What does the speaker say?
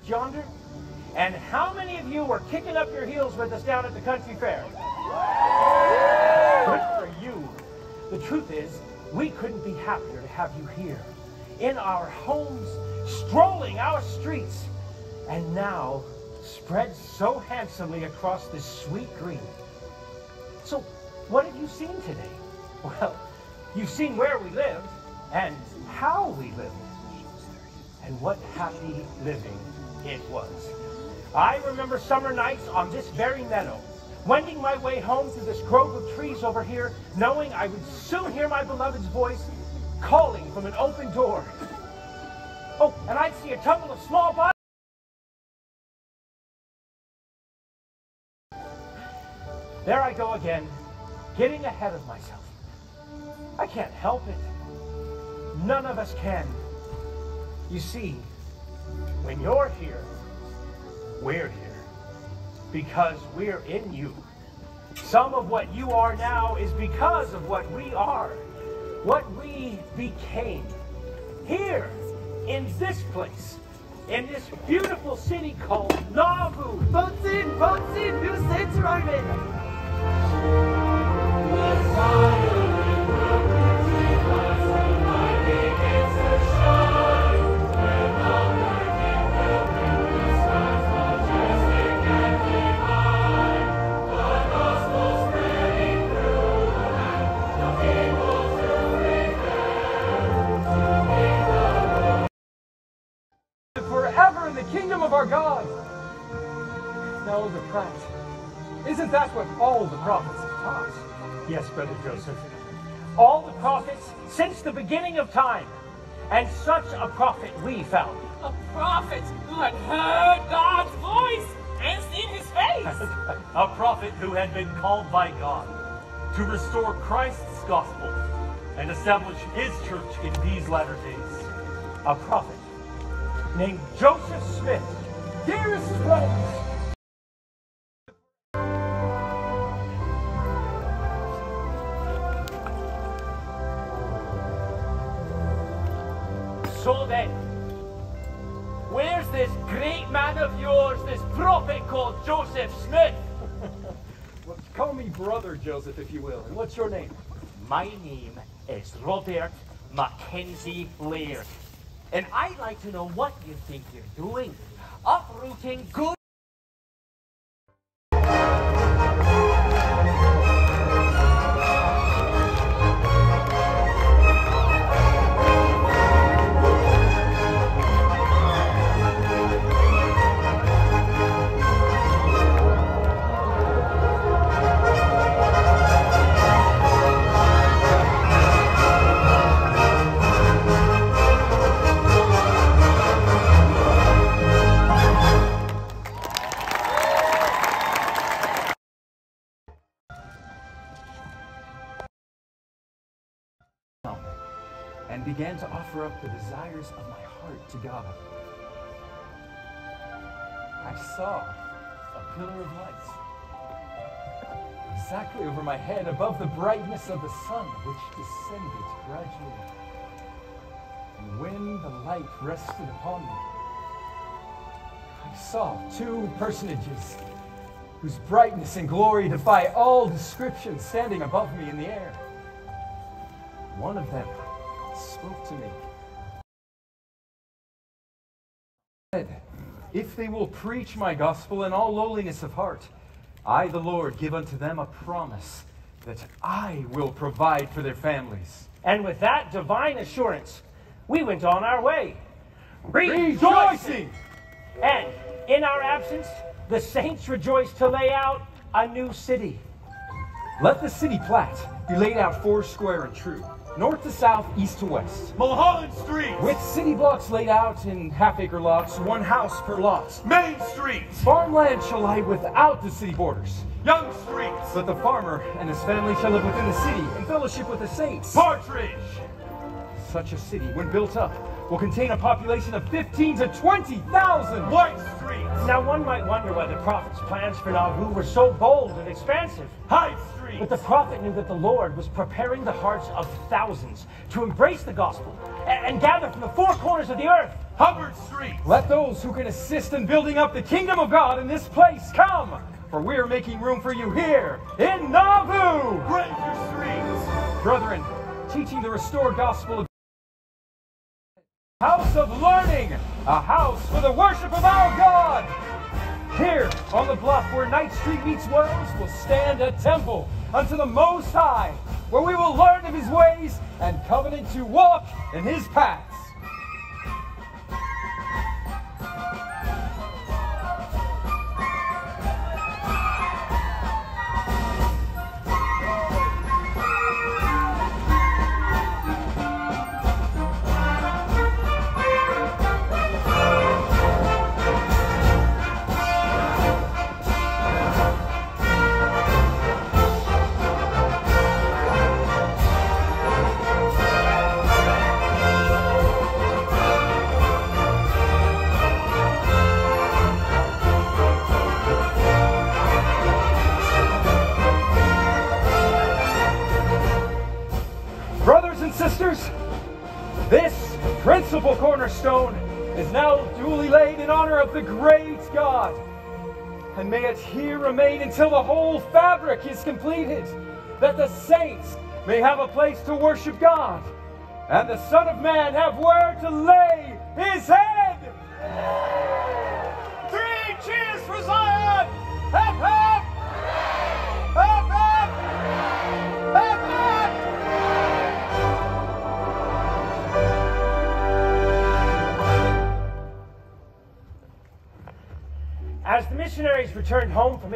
yonder? And how many of you were kicking up your heels with us down at the country fair? Good for you. The truth is, we couldn't be happier to have you here, in our homes, strolling our streets, and now spread so handsomely across this sweet green. So, what have you seen today? Well, you've seen where we lived, and how we lived, and what happy living it was. I remember summer nights on this very meadow, wending my way home through this grove of trees over here, knowing I would soon hear my beloved's voice calling from an open door. Oh, and I'd see a couple of small bodies. There I go again, getting ahead of myself. I can't help it. None of us can. You see, when you're here, we're here. Because we're in you. Some of what you are now is because of what we are. What we became. Here, in this place. In this beautiful city called Nauvoo. Boats in, new saints arriving! Forever in the kingdom of our God. Now, Elder Pratt, isn't that what all the prophets have taught? Yes, Brother Joseph. All the prophets since the beginning of time. And such a prophet we found. A prophet who had heard God's voice and seen his face. A prophet who had been called by God to restore Christ's gospel and establish his church in these latter days. A prophet named Joseph Smith. Dearest friends, So then, where's this great man of yours, this prophet called Joseph Smith? well, call me Brother Joseph, if you will. And what's your name? My name is Robert Mackenzie Laird. And I'd like to know what you think you're doing. Uprooting good. And began to offer up the desires of my heart to God. I saw a pillar of light exactly over my head above the brightness of the sun, which descended gradually. And when the light rested upon me, I saw two personages whose brightness and glory defy all description standing above me in the air. One of them spoke to me. Said, if they will preach my gospel in all lowliness of heart, I, the Lord, give unto them a promise that I will provide for their families. And with that divine assurance, we went on our way, Rejoicing! And in our absence, the saints rejoiced to lay out a new city. Let the city plat be laid out 4 square and true, north to south, east to west. Mulholland Street! With city blocks laid out in half-acre lots, 1 house per lot. Main Street! Farmland shall lie without the city borders. Young Street! But the farmer and his family shall live within the city in fellowship with the saints. Partridge! Such a city, when built up, will contain a population of 15,000 to 20,000. White Street! Now one might wonder why the prophet's plans for Nauvoo were so bold and expansive. Hyde Street! But the prophet knew that the Lord was preparing the hearts of thousands to embrace the gospel and gather from the 4 corners of the earth. Hubbard Street. Let those who can assist in building up the kingdom of God in this place come, for we are making room for you here in Nauvoo. Granger Street. Brethren, teaching the restored gospel of house of learning, a house for the worship of our God. Here on the bluff where Night Street meets Wells will stand a temple unto the Most High, where we will learn of his ways and covenant to walk in his paths. Brothers and sisters, this principal cornerstone is now duly laid in honor of the great God. And may it here remain until the whole fabric is completed, that the saints may have a place to worship God, and the Son of Man have where to lay his head. 3 cheers for Zion! Hep, hep! Hep, hep! Hep, hep! As the missionaries returned home from